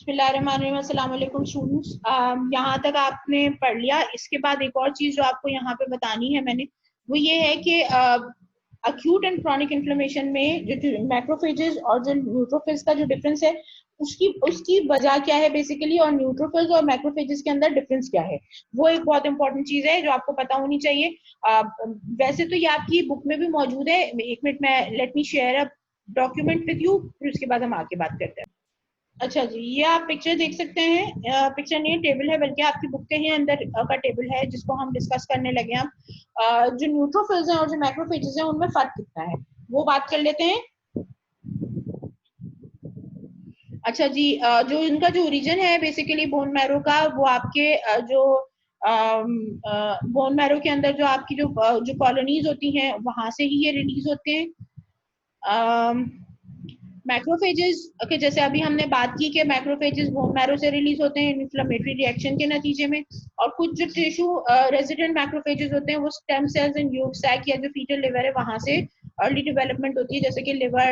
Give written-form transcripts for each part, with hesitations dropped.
बिस्मिल्लाहिर्रहमानिर्रहीम। अस्सलाम वालेकुम स्टूडेंट्स। यहाँ तक आपने पढ़ लिया। इसके बाद एक और चीज जो आपको यहाँ पे बतानी है मैंने, वो ये है कि अक्यूट एंड क्रॉनिक इन्फ्लेमेशन में जो मैक्रोफेजेस और जो न्यूट्रोफिल्स का जो डिफरेंस है, उसकी उसकी वजह क्या है बेसिकली, और न्यूट्रोफिल्स और मैक्रोफेजेस के अंदर डिफरेंस क्या है, वो एक बहुत इंपॉर्टेंट चीज है जो आपको पता होनी चाहिए। वैसे तो ये आपकी बुक में भी मौजूद है। एक मिनट में let me share a document with you, फिर उसके बाद हम आगे बात करते हैं। अच्छा जी, ये आप पिक्चर देख सकते हैं। पिक्चर नहीं, टेबल है, बल्कि आपकी बुक के ही अंदर का टेबल है जिसको हम डिस्कस करने लगे हैं। जो न्यूट्रोफिल्स हैं और जो मैक्रोफेजेस हैं, उनमें फर्क कितना है वो बात कर लेते हैं। अच्छा जी, जो इनका जो ओरिजिन है बेसिकली बोन मैरो का, वो आपके जो बोन मैरो के अंदर जो आपकी जो कॉलोनीज होती हैं, वहां से ही ये रिलीज होते हैं। मैक्रोफेजेस के जैसे अभी हमने बात की कि मैक्रोफेजेस बोन मैरो से रिलीज होते हैं इन्फ्लेमेटरी रिएक्शन के नतीजे में, और कुछ जो टिश्यू रेजिडेंट मैक्रोफेजेस होते हैं वो stem cells and yolk sac या जो फीटल लिवर है वहां से अर्ली डेवलपमेंट होती है, जैसे कि लिवर,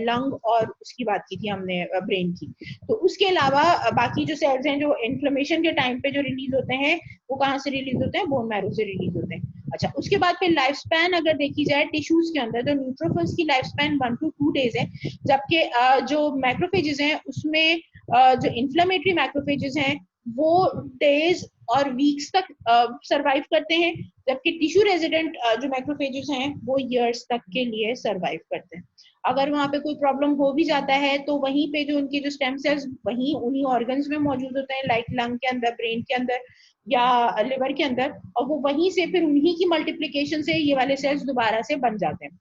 लंग, और उसकी बात की थी हमने ब्रेन की। तो उसके अलावा बाकी जो सेल्स हैं जो इन्फ्लेमेशन के टाइम पे जो रिलीज होते हैं, वो कहाँ से रिलीज होते हैं? बोन मैरो से रिलीज होते हैं। अच्छा, उसके बाद फिर लाइफ स्पैन अगर देखी जाए टिश्यूज के अंदर, तो न्यूट्रोफिल्स की लाइफ स्पैन 1 to 2 डेज है, जबकि जो मैक्रोफेजेस हैं उसमें जो इन्फ्लेमेटरी मैक्रोफेजेस हैं वो डेज और वीक्स तक सरवाइव करते हैं, जबकि टिश्यू रेजिडेंट जो मैक्रोफेजेस हैं वो ईयर्स तक के लिए सरवाइव करते हैं। अगर वहां पे कोई प्रॉब्लम हो भी जाता है तो वहीं पे जो उनके जो स्टेम सेल्स वहीं उन्हीं ऑर्गन्स में मौजूद होते हैं, लाइक लंग के अंदर, ब्रेन के अंदर या लिवर के अंदर, और वो वहीं से फिर उन्हीं की मल्टीप्लिकेशन से ये वाले सेल्स दोबारा से बन जाते हैं।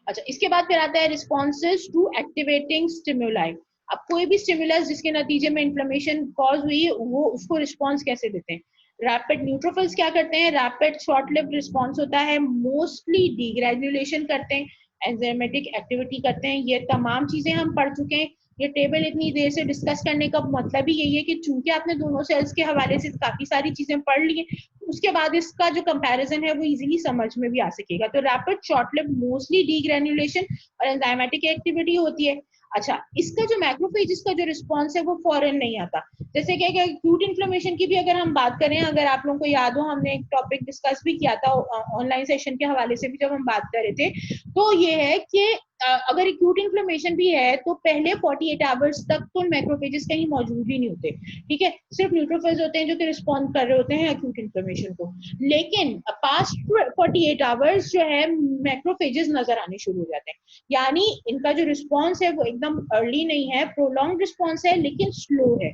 अच्छा, इसके बाद फिर आता है रिस्पॉन्सेज टू एक्टिवेटिंग स्टिमुलाई। अब कोई भी स्टिमुलस जिसके नतीजे में इन्फ्लेमेशन कॉज हुई, वो उसको रिस्पॉन्स कैसे देते हैं? रैपिड न्यूट्रोफिल्स क्या करते हैं? रैपिड शॉर्ट लिव्ड रिस्पॉन्स होता है, मोस्टली डीग्रेजुलेशन करते हैं, एंजाइमेटिक एक्टिविटी करते हैं। ये तमाम चीजें हम पढ़ चुके हैं। ये टेबल इतनी देर से डिस्कस करने का मतलब ही यही है कि चूंकि आपने दोनों सेल्स के हवाले से काफी सारी चीजें पढ़ ली है, उसके बाद इसका जो कंपैरिजन है वो इजीली समझ में भी आ सकेगा। तो रैपिड शॉर्ट लिव्ड मोस्टली डीग्रेन्युलेशन और एंजाइमेटिक एक्टिविटी होती है। अच्छा, इसका जो मैक्रोफेजेस का जो रिस्पॉन्स है वो फॉरन नहीं आता। जैसे कि एक्यूट इन्फ्लेमेशन की भी अगर हम बात करें, अगर आप लोगों को याद हो, हमने एक टॉपिक डिस्कस भी किया था ऑनलाइन सेशन के हवाले से भी जब हम बात कर रहे थे, तो ये है कि अगर एक्यूट इन्फ्लेमेशन भी है तो पहले 48 आवर्स तक तो मैक्रोफेजेस कहीं मौजूद ही नहीं होते। ठीक है, सिर्फ न्यूट्रोफिल्स होते हैं जो कि रिस्पॉन्ड कर रहे होते हैं एक्यूट इन्फ्लेमेशन को। लेकिन पास्ट 48 आवर्स जो है मैक्रोफेजेस नजर आने शुरू हो जाते हैं, यानी इनका जो रिस्पॉन्स है वो एकदम अर्ली नहीं है, प्रोलॉन्ग रिस्पॉन्स है, लेकिन स्लो है।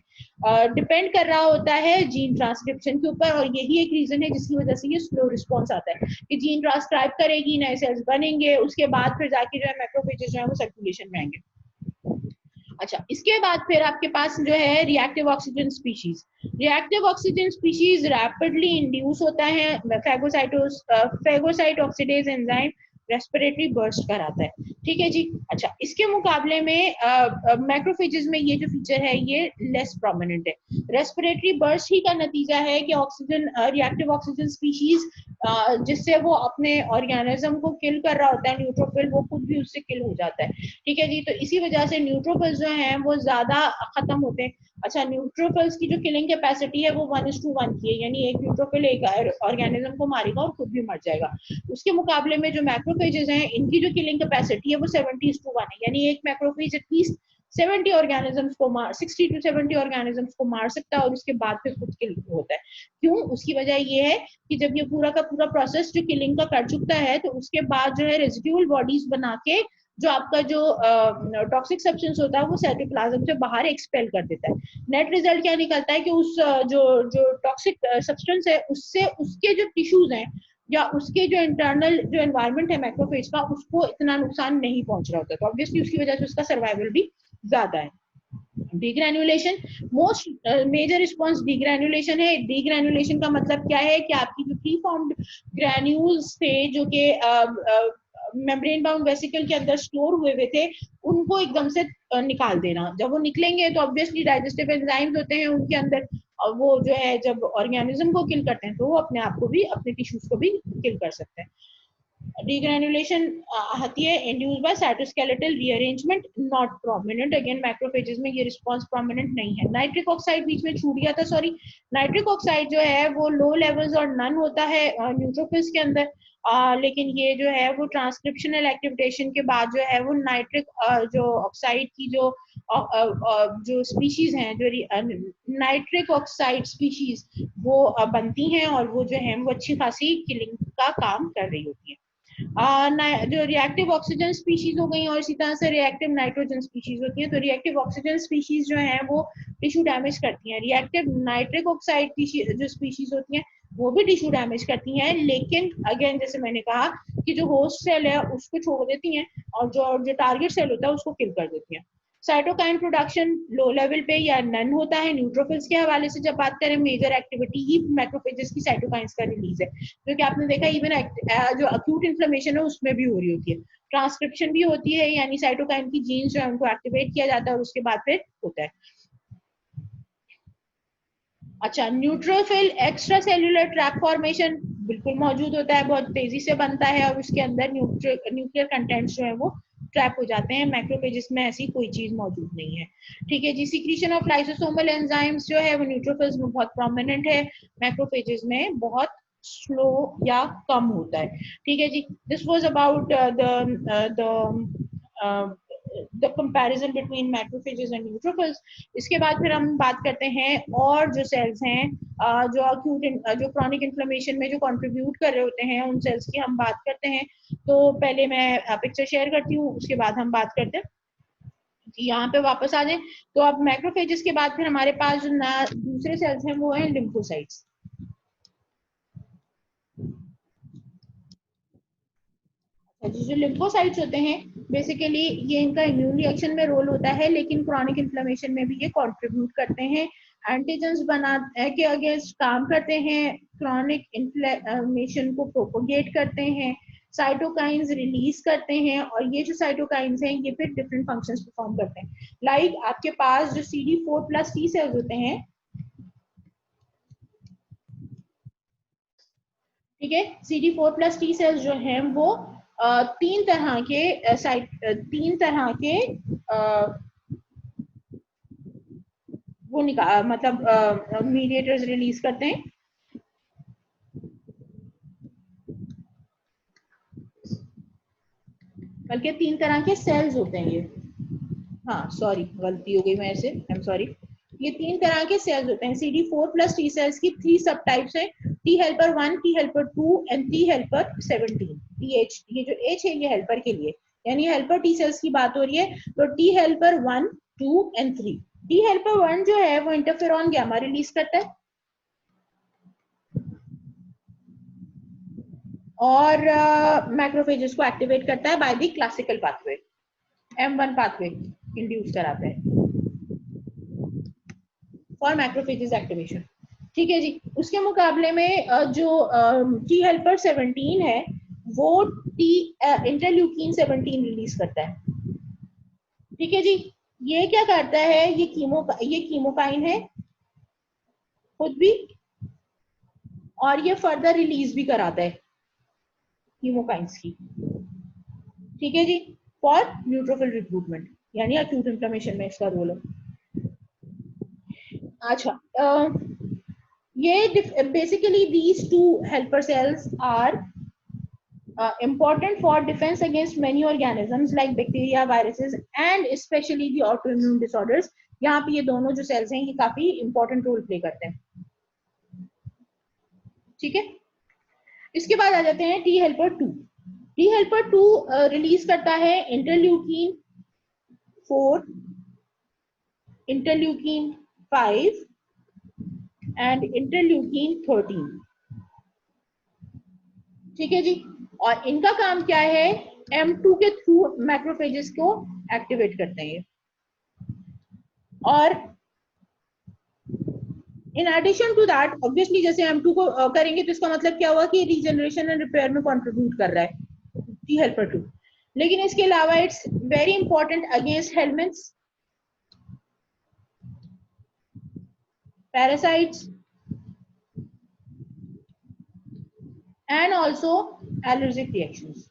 डिपेंड कर रहा होता है जीन ट्रांसक्रिप्शन के ऊपर, और यही एक रीजन है जिसकी वजह से ये स्लो रिस्पॉन्स आता है कि जीन ट्रांसक्राइब करेगी, नए सेल्स बनेंगे, उसके बाद फिर जाके जो है मैक्रोफेजेस जो है वो सर्कुलेशन में आएंगे। अच्छा, इसके बाद फिर आपके पास जो है reactive oxygen species. Reactive oxygen species rapidly induce होता है phagocyte oxidase enzyme respiratory burst कराता है। ठीक है जी। अच्छा, इसके मुकाबले में मैक्रोफेजेस में ये जो फीचर है ये लेस प्रोमिनेंट है। रेस्पिरेटरी बर्स्ट ही का नतीजा है कि ऑक्सीजन रिएक्टिव ऑक्सीजन स्पीशीज जिससे वो अपने ऑर्गेनिज्म को किल कर रहा होता है, न्यूट्रोफिल, वो खुद भी उससे किल हो जाता है। ठीक है जी। तो इसी वजह से न्यूट्रोफिल्स जो हैं वो ज्यादा खत्म होते हैं। अच्छा, न्यूट्रोफिल्स की जो किलिंग कैपेसिटी है वो 1:1 की है, यानी एक न्यूट्रोफिल एक ऑर्गेनिज्म को मारेगा और खुद भी मर जाएगा। उसके मुकाबले में जो मैक्रोफेजेस हैं इनकी जो किलिंग कैपेसिटी है वो 70:1 है, यानी एक मैक्रोफेज एटलीस्ट 70 ऑर्गेनिजम्स को मार 60 to 70 ऑर्गेनिजम्स को मार सकता है, और उसके बाद फिर खुद किल होता है। क्यों? उसकी वजह ये है कि जब ये पूरा का पूरा प्रोसेस जो किलिंग का कर चुका है, तो उसके बाद जो है रेजिडुअल बॉडीज बना के जो आपका जो टॉक्सिक सब्सटेंस होता है वो साइटोप्लाज्म से बाहर एक्सपेल कर देता है। नेट रिजल्ट क्या निकलता है कि उस जो जो टॉक्सिक सब्सटेंस है उससे उसके जो टिश्यूज हैं या उसके जो इंटरनल जो एनवायरनमेंट है मैक्रोफेज का, उसको इतना नुकसान नहीं पहुंच रहा होता, तो ऑब्वियसली उसकी वजह से उसका सर्वाइवल भी ज्यादा है। Degranulation most major response degranulation है। डीग्रेन्युलेशन का मतलब क्या है कि आपकी जो प्री फॉर्म्ड ग्रैन्यूल्स थे जो कि मेम्ब्रेन बाउंड वेसिकल के अंदर स्टोर हुए हुए थे, उनको एकदम से निकाल देना। जब वो निकलेंगे तो ऑब्वियसली डाइजेस्टिव एंजाइम्स होते हैं उनके अंदर, और वो जो है जब ऑर्गेनिज्म को किल करते हैं तो वो अपने आप को भी, अपने टिश्यूज को भी किल कर सकते हैं। डिग्रेनुलेशन आती है induced by cytoskeletal rearrangement not prominent. Again macrophages में ये रिस्पॉन्स प्रोमिनेंट नहीं है। नाइट्रिक ऑक्साइड बीच में छूट गया था, सॉरी। नाइट्रिक ऑक्साइड जो है वो लो लेवल्स और नन होता है न्यूट्रोफिल्स के अंदर, लेकिन ये जो है वो ट्रांसक्रिप्शनल एक्टिवेशन के बाद जो है वो नाइट्रिक जो ऑक्साइड की जो स्पीशीज हैं, जो नाइट्रिक ऑक्साइड स्पीशीज वो बनती हैं और वो जो है वो अच्छी खासी किलिंग का काम कर रही होती है। जो रिएक्टिव ऑक्सीजन स्पीशीज हो गई और इसी तरह से रिएक्टिव नाइट्रोजन स्पीशीज होती है। तो रिएक्टिव ऑक्सीजन स्पीशीज जो है वो टिश्यू डैमेज करती हैं। रिएक्टिव नाइट्रिक ऑक्साइड जो स्पीशीज होती हैं वो भी टिश्यू डैमेज करती हैं, लेकिन अगेन जैसे मैंने कहा कि जो होस्ट सेल है उसको छोड़ देती हैं और जो टारगेट सेल होता है उसको किल कर देती हैं। साइटोकाइन प्रोडक्शन लो लेवल पे या नन होता है। न्यूट्रोफिल्स के हवाले से जब बात करें, मेजर एक्टिविटी ही मैक्रोफेजेस की साइटोकाइंस का रिलीज है, जो कि आपने देखा इवन जो अक्यूट इन्फ्लेमेशन है उसमें भी हो रही होती है। ट्रांसक्रिप्शन भी होती है, यानी साइटोकाइन की जीन्स जो है उनको एक्टिवेट किया जाता है और उसके बाद फिर होता है। अच्छा, neutrophil extra cellular trap formation बिल्कुल मौजूद होता है, बहुत तेजी से बनता है और उसके अंदर न्यूक्लियर कंटेंट्स जो है वो ट्रैप हो जाते हैं। मैक्रोफेजेस में ऐसी कोई चीज मौजूद नहीं है। ठीक है जी। सिक्रीशन ऑफ लाइसोसोमल एंजाइम्स जो है वो न्यूट्रोफिल्स में बहुत प्रोमिनेंट है, मैक्रोफेजेस में बहुत स्लो या कम होता है। ठीक है जी। This was about the comparison between macrophages and neutrophils. इसके बाद फिर हम बात करते हैं और जो सेल्स हैं जो अक्यूट जो क्रॉनिक इन्फ्लेमेशन में जो कंट्रीब्यूट कर रहे होते हैं उन सेल्स की हम बात करते हैं। तो पहले मैं पिक्चर शेयर करती हूँ, उसके बाद हम बात करते हैं। यहाँ पे वापस आ जाए तो अब मैक्रोफेजेस के बाद फिर हमारे पास जो दूसरे सेल्स हैं वो हैं लिम्फोसाइट्स। जो लिम्फोसाइट्स होते हैं बेसिकली ये इनका इम्यून रिएक्शन में रोल होता है, लेकिन क्रॉनिक इन्फ्लेमेशन में भी ये कंट्रीब्यूट करते हैं। एंटीजेंस बना के अगेंस्ट काम करते हैं, क्रॉनिक इन्फ्लेमेशन को प्रोपोगेट करते हैं, साइटोकाइंस रिलीज करते हैं और ये जो साइटोकाइंस हैं ये फिर डिफरेंट फंक्शंस परफॉर्म करते हैं। लाइक आपके पास जो CD4+ T सेल्स होते हैं, ठीक है, CD4+ T सेल्स जो हैं वो तीन तरह के वो मतलब मीडिएटर्स रिलीज करते हैं। बल्कि तीन तरह के सेल्स होते हैं ये, हाँ सॉरी गलती हो गई मेरे से, आई एम सॉरी। ये तीन तरह के सेल्स होते हैं। CD4+ T सेल्स की 3 सब टाइप्स हैं, T helper 1, T helper 2 and T helper 17। TH, ये जो H है ये हेल्पर के लिए, यानी हेल्पर T सेल्स की बात हो रही है। तो T helper 1, 2 and 3। T helper 1 जो है वो इंटरफेरॉन गैमा रिलीज करता है और मैक्रोफेजेस को एक्टिवेट करता है by the classical pathway, M1 pathway induce कराता है फॉर मैक्रोफेजेस एक्टिवेशन। ठीक है जी। उसके मुकाबले में जो टी हेल्पर 17 है वो टी इंटरल्यूकिन 17 रिलीज करता है। ठीक है जी। ये क्या करता है, ये कीमोकाइन है खुद भी, और ये फर्दर रिलीज भी कराता है कीमोकाइंस की। ठीक है जी। फॉर न्यूट्रोफिल रिक्रूटमेंट, यानी अक्यूट इन्फ्लेमेशन में इसका रोल है। अच्छा, ये basically these two helper cells are important for defense against many organisms like bacteria, viruses and especially the autoimmune disorders। यहाँ पे ये दोनों जो सेल्स हैं ये काफी इंपॉर्टेंट रोल प्ले करते हैं। ठीक है। इसके बाद आ जाते हैं T helper 2। T helper 2 release करता है इंटरल्यूकिन 4, इंटरल्यूकिन 5 एंड इंटरल्यूकिन 13। ठीक है जी। और इनका काम क्या है, M2 के थ्रू मैक्रोफेजेस को एक्टिवेट करते हैं। और in addition to that obviously जैसे M2 को करेंगे तो इसका मतलब क्या हुआ कि रीजनरेशन एंड रिपेयर में कंट्रीब्यूट कर रहा है टी हेल्पर 2। लेकिन इसके अलावा it's very important against helminths, parasites, and also allergic reactions.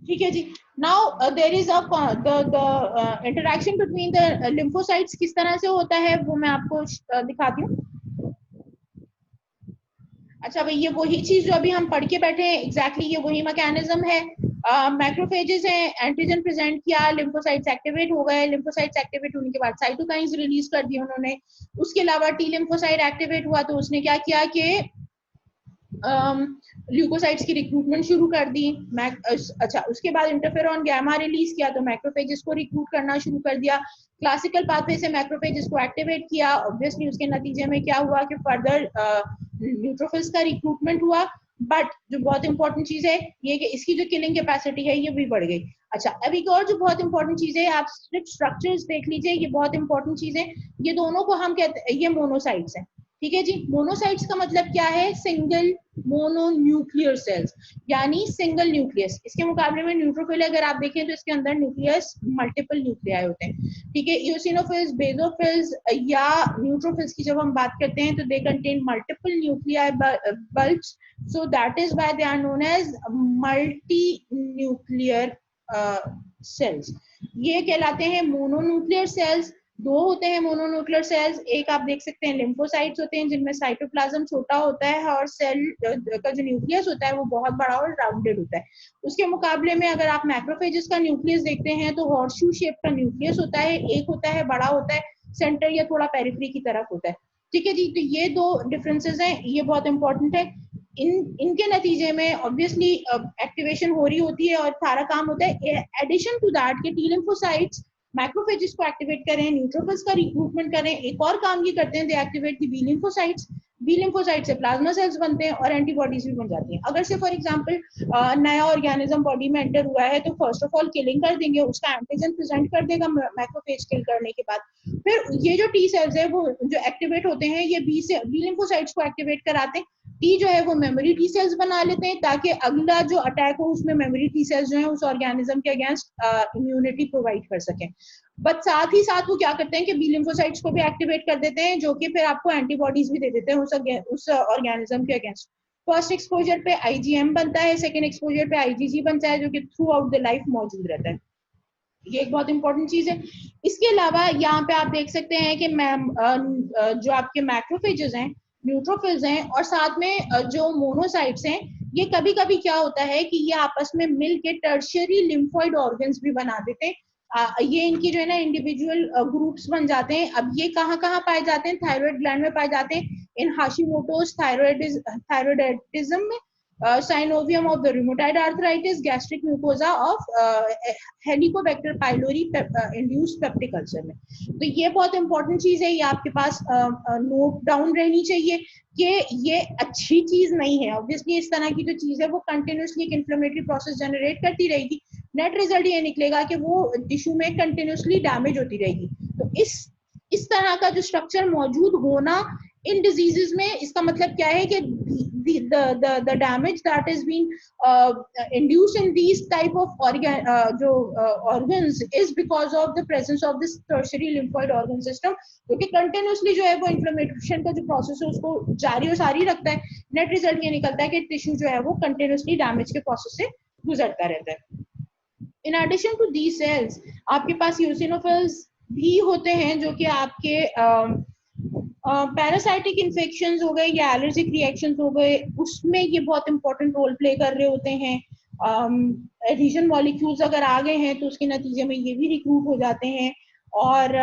ठीक है जी. Now there is a the interaction between the lymphocytes किस तरह से होता है वो मैं आपको दिखाती हूँ. अच्छा भाई, ये वही चीज जो अभी हम पढ़ के बैठे हैं, एग्जैक्टली ये वही मैकेनिज्म है. मैक्रोफेजेस है, एंटीजन प्रेजेंट किया, लिम्फोसाइट्स एक्टिवेट हो गए, लिम्फोसाइट्स एक्टिवेट होने के बाद साइटोकाइंस रिलीज कर दिए उन्होंने. उसके अलावा टी लिम्फोसाइट एक्टिवेट हुआ तो उसने क्या किया कि ल्यूकोसाइट्स की रिक्रूटमेंट शुरू कर दी. अच्छा, उसके बाद इंटरफेरॉन गामा रिलीज किया तो मैक्रोफेजेस को रिक्रूट करना शुरू कर दिया. क्लासिकल पाथवे से मैक्रोफेजेस को एक्टिवेट किया. ऑब्वियसली उसके नतीजे में क्या हुआ कि फर्दर न्यूट्रोफिल्स का रिक्रूटमेंट हुआ. बट जो बहुत इंपॉर्टेंट चीज है ये कि इसकी जो किलिंग कैपेसिटी है ये भी बढ़ गई. अच्छा, अब एक और जो बहुत इंपॉर्टेंट चीज है, आप सिर्फ स्ट्रक्चर्स देख लीजिए, ये बहुत इंपॉर्टेंट चीज है. ये दोनों को हम कहते हैं, ये मोनोसाइट्स है. ठीक है जी. मोनोसाइट्स का मतलब क्या है? सिंगल मोनोन्यूक्लियर सेल्स, यानी सिंगल न्यूक्लियस. इसके मुकाबले में न्यूट्रोफिल अगर आप देखें तो इसके अंदर न्यूक्लियस मल्टीपल न्यूक्लियाई होते हैं. ठीक है. इओसिनोफिल्स, बेसोफिल्स या न्यूट्रोफिल्स की जब हम बात करते हैं तो they contain multiple nuclei bulbs, so that is why they are known as multi-nuclear cells. ये कहलाते हैं मोनोन्यूक्लियर सेल्स. दो होते हैं मोनोन्यूक्लियर सेल्स. एक आप देख सकते हैं लिम्फोसाइट्स होते हैं जिनमें साइटोप्लाज्म छोटा होता है और सेल का जो न्यूक्लियस होता है वो बहुत बड़ा और राउंडेड होता है. उसके मुकाबले में अगर आप मैक्रोफेजेस का न्यूक्लियस देखते हैं तो हॉर्सशू शेप का न्यूक्लियस होता है. एक होता है बड़ा होता है, सेंटर या थोड़ा पेरिफेरी की तरफ होता है. ठीक है जी. तो ये दो डिफरेंसेस हैं, ये बहुत इंपॉर्टेंट है. इनके नतीजे में ऑब्वियसली एक्टिवेशन हो रही होती है और सारा काम होता है. एडिशन टू दैट के टी लिम्फोसाइट्स मैक्रोफेजेस को एक्टिवेट करें, न्यूट्रोफिल्स का रिक्रूटमेंट करें. एक और काम ये करते हैं, they activate the B lymphocytes. B lymphocyte से प्लाज्मा सेल्स बनते हैं और एंटीबॉडीज भी बन जाती हैं. अगर से फॉर एग्जांपल नया ऑर्गेनिज्म बॉडी में एंटर हुआ है तो फर्स्ट ऑफ ऑल किलिंग कर देंगे, उसका एंटीजन प्रेजेंट कर देगा मैक्रोफेज किल करने के बाद. फिर ये जो टी सेल्स है वो जो एक्टिवेट होते हैं ये बी लिम्फोसाइट्स को एक्टिवेट कराते हैं. टी जो है वो मेमोरी टी सेल्स बना लेते हैं ताकि अगला जो अटैक हो उसमें मेमोरी टी सेल्स जो है उस ऑर्गेनिज्म के अगेंस्ट इम्यूनिटी प्रोवाइड कर सकें. बट साथ ही साथ वो क्या करते हैं कि बी लिम्फोसाइट्स को भी एक्टिवेट कर देते हैं जो कि फिर आपको एंटीबॉडीज भी दे देते हैं उस ऑर्गेनिज्म के अगेंस्ट. फर्स्ट एक्सपोजर पे आईजीएम बनता है, सेकंड एक्सपोजर पे आईजीजी बनता है जो कि थ्रू आउट द लाइफ मौजूद रहता है. ये एक बहुत इंपॉर्टेंट चीज है. इसके अलावा यहाँ पे आप देख सकते हैं कि जो आपके मैक्रोफेजेस हैं, न्यूट्रोफिल्स हैं और साथ में जो मोनोसाइट्स हैं, ये कभी कभी क्या होता है कि ये आपस में मिल के टर्शियरी लिम्फोइड ऑर्गन्स भी बना देते हैं. ये इनकी जो है ना इंडिविजुअल ग्रुप्स बन जाते हैं. अब ये कहाँ कहाँ पाए जाते हैं? थायराइड ग्लैंड में पाए जाते हैं, इन हाशिमोटोस थायराइडिज्म में, synovium of the rheumatoid arthritis, gastric mucosa of Helicobacter pylori induced peptic ulcer में. तो ये बहुत इंपॉर्टेंट चीज है, ये आपके पास नोट डाउन रहनी चाहिए कि ये अच्छी चीज नहीं है. ऑब्वियसली इस तरह की जो चीज है वो कंटिन्यूसली एक इन्फ्लेमेटरी प्रोसेस जनरेट करती रहेगी. नेट रिजल्ट ये निकलेगा कि वो टिश्यू में कंटिन्यूसली डैमेज होती रहेगी. तो इस तरह का जो स्ट्रक्चर मौजूद होना इन डिजीजेस में, इसका मतलब क्या है कि the damage that is being induced in these type of organs is because of the presence of this tertiary lymphoid organ system, क्योंकि कंटिन्यूसली जो है वो इन्फ्लेमेशन का जो प्रोसेस है उसको जारी और सारी रखता है. नेट रिजल्ट ये निकलता है कि टिश्यू जो है वो कंटिन्यूसली डैमेज के प्रोसेस से गुजरता रहता है. In addition to the cells आपके पास यूसिनोफिल्स भी होते हैं जो कि आपके पैरासाइटिक इन्फेक्शंस हो गए या एलर्जिक रिएक्शंस हो गए, उसमें ये बहुत इंपॉर्टेंट रोल प्ले कर रहे होते हैं. एडिशन मॉलिक्यूल्स अगर आ गए हैं तो उसके नतीजे में ये भी रिक्रूट हो जाते हैं. और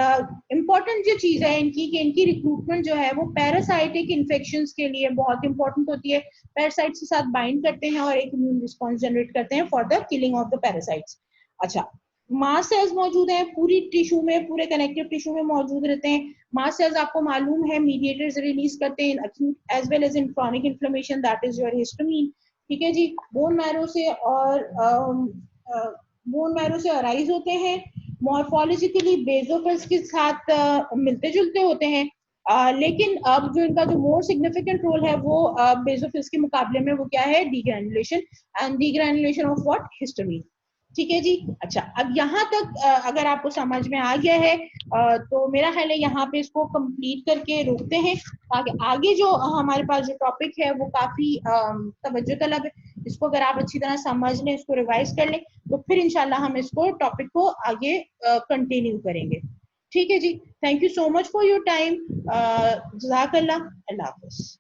इम्पॉर्टेंट जो चीज है इनकी कि इनकी रिक्रूटमेंट जो है वो पैरासाइटिक इन्फेक्शंस के लिए बहुत इंपॉर्टेंट होती है. पैरासाइट्स के साथ बाइंड करते हैं और एक इम्यून रिस्पॉन्स जनरेट करते हैं for the killing of the parasites. अच्छा, मास्ट सेल्स मौजूद हैं पूरी टिश्यू में, पूरे कनेक्टिव टिश्यू में मौजूद रहते हैं. मास्ट सेल्स आपको मालूम है मीडिएटर्स रिलीज करते हैं in acute as well as in chronic inflammation, that is your histamine. ठीक है जी. बोन मैरो से और बोन मैरो से अराइज होते हैं. मॉर्फोलॉजिकली बेसोफिल्स के साथ मिलते जुलते होते हैं. लेकिन अब जो इनका जो मोर सिग्निफिकेंट रोल है वो बेसोफिल्स के मुकाबले में वो क्या है? Degranulation. And degranulation of what? Histamine. ठीक है जी। अच्छा, अब यहाँ तक अगर आपको समझ में आ गया है तो मेरा ख्याल है यहाँ पे इसको कंप्लीट करके रोकते हैं, ताकि आगे जो हमारे पास जो टॉपिक है वो काफी तवज्जो तलब है। इसको अगर आप अच्छी तरह समझ लें, इसको रिवाइज कर लें, तो फिर इंशाल्लाह हम इसको टॉपिक को आगे कंटिन्यू करेंगे। ठीक है जी। Thank you so much for your time. जज़ाकल्लाह। अल्लाह हाफ़िज़।